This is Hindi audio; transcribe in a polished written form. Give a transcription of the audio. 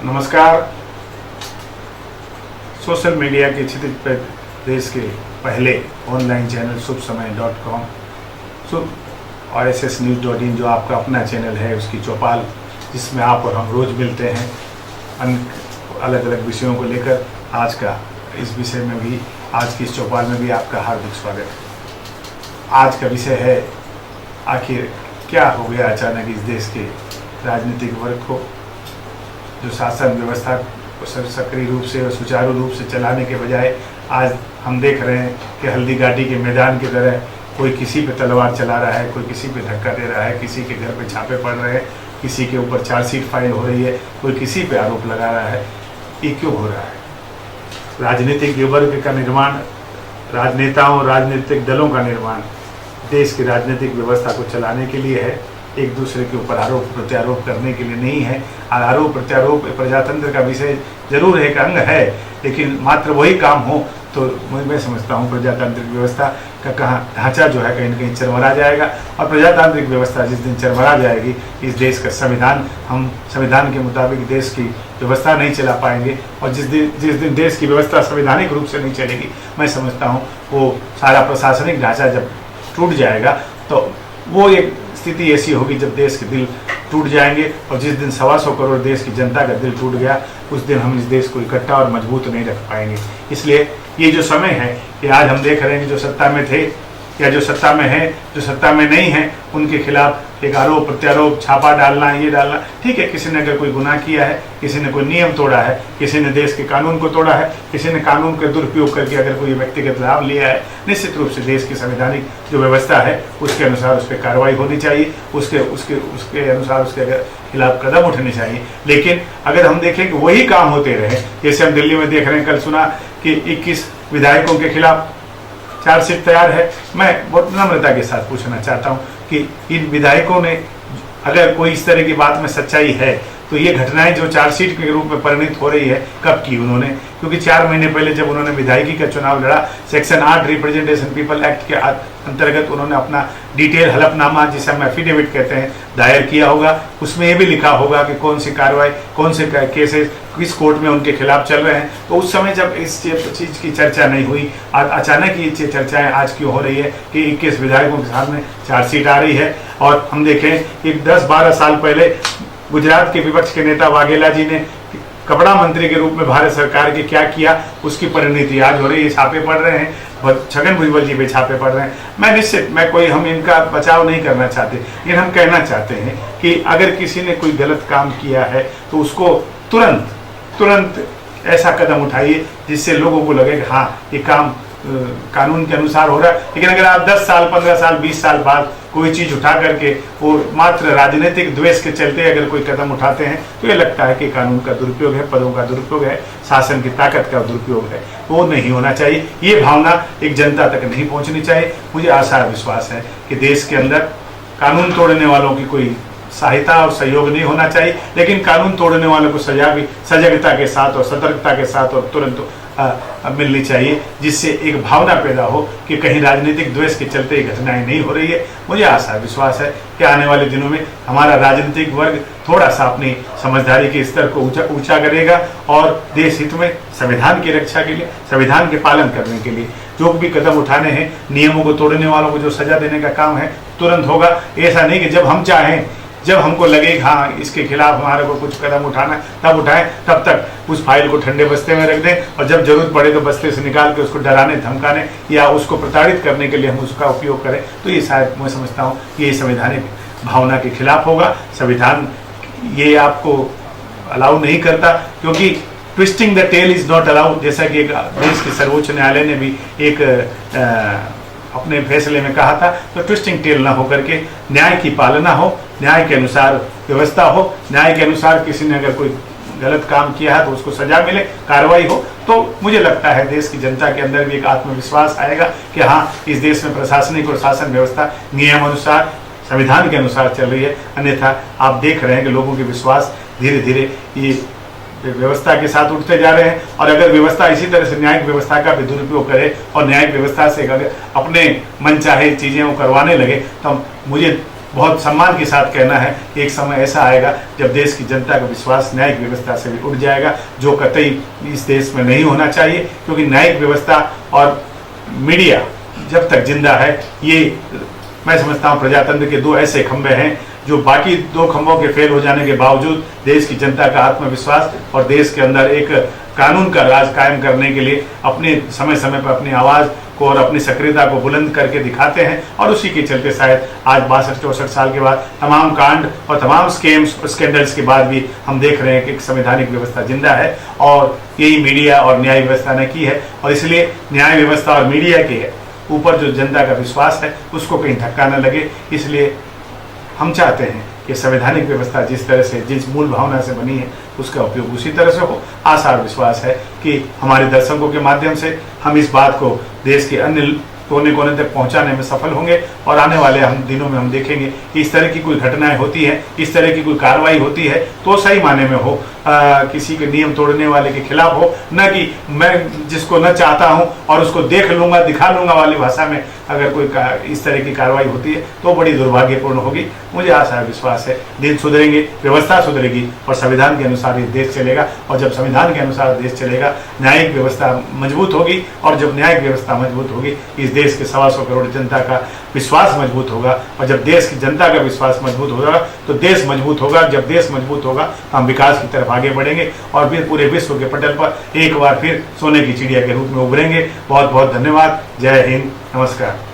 नमस्कार। सोशल मीडिया के क्षितिज पर देश के पहले ऑनलाइन चैनल शुभसमय.com शुभ और ssnews.in जो आपका अपना चैनल है, उसकी चौपाल जिसमें आप और हम रोज मिलते हैं अलग अलग विषयों को लेकर। आज का इस विषय में भी, आज की इस चौपाल में भी आपका हार्दिक स्वागत है। आज का विषय है, आखिर क्या हो गया अचानक इस देश के राजनीतिक वर्ग को, जो शासन व्यवस्था को सक्रिय रूप से और सुचारू रूप से चलाने के बजाय आज हम देख रहे हैं कि हल्दी घाटी के मैदान की तरह कोई किसी पे तलवार चला रहा है, कोई किसी पे धक्का दे रहा है, किसी के घर पे छापे पड़ रहे हैं, किसी के ऊपर चार्जशीट फाइल हो रही है, कोई किसी पे आरोप लगा रहा है। ये क्यों हो रहा है? राजनीतिक वर्ग का निर्माण, राजनेताओं, राजनीतिक दलों का निर्माण देश की राजनीतिक व्यवस्था को चलाने के लिए है, एक दूसरे के ऊपर आरोप प्रत्यारोप करने के लिए नहीं है। आरोप प्रत्यारोप प्रजातंत्र का विषय जरूर एक अंग है, लेकिन मात्र वही काम हो तो मैं समझता हूँ प्रजातांत्रिक व्यवस्था का ढांचा जो है कहीं न कहीं चरमरा जाएगा। और प्रजातांत्रिक व्यवस्था जिस दिन चरमरा जाएगी, इस देश का संविधान, हम संविधान के मुताबिक देश की व्यवस्था नहीं चला पाएंगे। और जिस दिन देश की व्यवस्था संवैधानिक रूप से नहीं चलेगी, मैं समझता हूँ वो सारा प्रशासनिक ढांचा जब टूट जाएगा तो वो एक स्थिति ऐसी होगी जब देश के दिल टूट जाएंगे। और जिस दिन 125 करोड़ देश की जनता का दिल टूट गया, उस दिन हम इस देश को इकट्ठा और मजबूत नहीं रख पाएंगे। इसलिए ये जो समय है कि आज हम देख रहे हैं कि जो सत्ता में थे या जो सत्ता में है, जो सत्ता में नहीं है, उनके खिलाफ एक आरोप प्रत्यारोप, छापा डालना, ये डालना ठीक है। किसी ने अगर कोई गुनाह किया है, किसी ने कोई नियम तोड़ा है, किसी ने देश के कानून को तोड़ा है, किसी ने कानून का दुरुपयोग करके अगर कोई व्यक्तिगत लाभ लिया है, निश्चित रूप से देश की संवैधानिक जो व्यवस्था है उसके अनुसार उस पर कार्रवाई होनी चाहिए, उसके अनुसार उसके खिलाफ कदम उठने चाहिए। लेकिन अगर हम देखें कि वही काम होते रहे, जैसे हम दिल्ली में देख रहे हैं, कल सुना कि 21 विधायकों के खिलाफ चार्जशीट तैयार है। मैं बहुत नम्रता के साथ पूछना चाहता हूं कि इन विधायकों ने, अगर कोई इस तरह की बात में सच्चाई है, तो ये घटनाएं जो चार्जशीट के रूप में परिणित हो रही है, कब की उन्होंने? क्योंकि 4 महीने पहले जब उन्होंने विधायकी का चुनाव लड़ा, सेक्शन 8 रिप्रेजेंटेशन पीपल एक्ट के अंतर्गत उन्होंने अपना डिटेल हलफनामा, जिसे हम एफिडेविट कहते हैं, दायर किया होगा। उसमें ये भी लिखा होगा कि कौन सी कार्रवाई, कौन से केसेस किस कोर्ट में उनके खिलाफ चल रहे हैं। तो उस समय जब इस चीज़ की चर्चा नहीं हुई, अचानक ये चर्चाएं आज क्यों हो रही है कि 21 विधायकों के सामने चार्जशीट आ रही है? और हम देखें कि 10-12 साल पहले गुजरात के विपक्ष के नेता वाघेला जी ने कपड़ा मंत्री के रूप में भारत सरकार के क्या किया, उसकी परिणति आज हो रही है। छापे पड़ रहे हैं, छगन भुजबल जी पे छापे पड़ रहे हैं। हम इनका बचाव नहीं करना चाहते, लेकिन हम कहना चाहते हैं कि अगर किसी ने कोई गलत काम किया है तो उसको तुरंत ऐसा कदम उठाइए जिससे लोगों को लगे कि हाँ, ये काम कानून के अनुसार हो रहा है। लेकिन अगर आप 10 साल, 15 साल, 20 साल बाद कोई चीज उठा करके वो मात्र राजनीतिक द्वेष के चलते अगर कोई कदम उठाते हैं, तो ये लगता है कि कानून का दुरुपयोग है, पदों का दुरुपयोग है, शासन की ताकत का दुरुपयोग है। वो नहीं होना चाहिए। ये भावना एक जनता तक नहीं पहुंचनी चाहिए। मुझे आशा और विश्वास है कि देश के अंदर कानून तोड़ने वालों की कोई सहायता और सहयोग नहीं होना चाहिए, लेकिन कानून तोड़ने वालों को सजा भी सजगता के साथ और सतर्कता के साथ और तुरंत मिलनी चाहिए, जिससे एक भावना पैदा हो कि कहीं राजनीतिक द्वेष के चलते ये घटनाएं नहीं हो रही है। मुझे आशा विश्वास है कि आने वाले दिनों में हमारा राजनीतिक वर्ग थोड़ा सा अपनी समझदारी के स्तर को ऊंचा करेगा और देश हित में, संविधान की रक्षा के लिए, संविधान के पालन करने के लिए जो भी कदम उठाने हैं, नियमों को तोड़ने वालों को जो सजा देने का काम है तुरंत होगा। ऐसा नहीं कि जब हम चाहें, जब हमको लगे हाँ इसके खिलाफ हमारे को कुछ कदम उठाना है तब उठाएं, तब तक उस फाइल को ठंडे बस्ते में रख दें और जब जरूरत पड़े तो बस्ते से निकाल के उसको डराने, धमकाने या उसको प्रताड़ित करने के लिए हम उसका उपयोग करें, तो ये शायद मैं समझता हूँ ये संवैधानिक भावना के खिलाफ होगा। संविधान ये आपको अलाउ नहीं करता, क्योंकि twisting the tail is not allowed, जैसा कि देश के सर्वोच्च न्यायालय ने भी एक अपने फैसले में कहा था। तो ट्विस्टिंग टेल ना होकर के न्याय की पालना हो, न्याय के अनुसार व्यवस्था हो, न्याय के अनुसार किसी ने अगर कोई गलत काम किया है तो उसको सजा मिले, कार्रवाई हो, तो मुझे लगता है देश की जनता के अंदर भी एक आत्मविश्वास आएगा कि हाँ, इस देश में प्रशासनिक और शासन व्यवस्था नियम अनुसार, संविधान के अनुसार चल रही है। अन्यथा आप देख रहे हैं कि लोगों के विश्वास धीरे धीरे ये व्यवस्था के साथ उठते जा रहे हैं। और अगर व्यवस्था इसी तरह से न्यायिक व्यवस्था का भी दुरुपयोग करे और न्यायिक व्यवस्था से अगर अपने मन चाहे चीजें वो करवाने लगे, तो मुझे बहुत सम्मान के साथ कहना है कि एक समय ऐसा आएगा जब देश की जनता का विश्वास न्यायिक व्यवस्था से भी उठ जाएगा, जो कतई इस देश में नहीं होना चाहिए। क्योंकि न्यायिक व्यवस्था और मीडिया जब तक जिंदा है, ये मैं समझता हूँ प्रजातंत्र के दो ऐसे खंभे हैं जो बाकी दो खंभों के फेल हो जाने के बावजूद देश की जनता का आत्मविश्वास और देश के अंदर एक कानून का राज कायम करने के लिए अपने समय समय पर अपनी आवाज़ को और अपनी सक्रियता को बुलंद करके दिखाते हैं। और उसी के चलते शायद आज 62-64 साल के बाद तमाम कांड और तमाम स्कैंडल्स के बाद भी हम देख रहे हैं कि एक संवैधानिक व्यवस्था जिंदा है, और यही मीडिया और न्याय व्यवस्था ने की है। और इसलिए न्याय व्यवस्था और मीडिया के ऊपर जो जनता का विश्वास है उसको कहीं धक्का न लगे। इसलिए हम चाहते हैं कि संवैधानिक व्यवस्था जिस तरह से, जिस मूल भावना से बनी है, उसका उपयोग उसी तरह से हो। आशा और विश्वास है कि हमारे दर्शकों के माध्यम से हम इस बात को देश के अन्य कोने कोने तक पहुंचाने में सफल होंगे। और आने वाले हम दिनों में हम देखेंगे कि इस तरह की कोई घटनाएं होती है, इस तरह की कोई कार्रवाई होती है तो सही माने में हो, किसी के नियम तोड़ने वाले के खिलाफ हो, न कि मैं जिसको न चाहता हूं और उसको देख लूंगा दिखा लूंगा वाली भाषा में अगर कोई इस तरह की कार्रवाई होती है तो बड़ी दुर्भाग्यपूर्ण होगी। मुझे आशा विश्वास है दिन सुधरेंगे, व्यवस्था सुधरेगी और संविधान के अनुसार ये देश चलेगा। और जब संविधान के अनुसार देश चलेगा, न्यायिक व्यवस्था मजबूत होगी, और जब न्यायिक व्यवस्था मजबूत होगी, इस देश के 125 करोड़ जनता का विश्वास मजबूत होगा। और जब देश की जनता का विश्वास मजबूत होगा तो देश मजबूत होगा। जब देश मजबूत होगा तो हम विकास की तरफ आगे बढ़ेंगे और फिर पूरे विश्व के पटल पर एक बार फिर सोने की चिड़िया के रूप में उभरेंगे। बहुत बहुत धन्यवाद। जय हिंद, नमस्कार।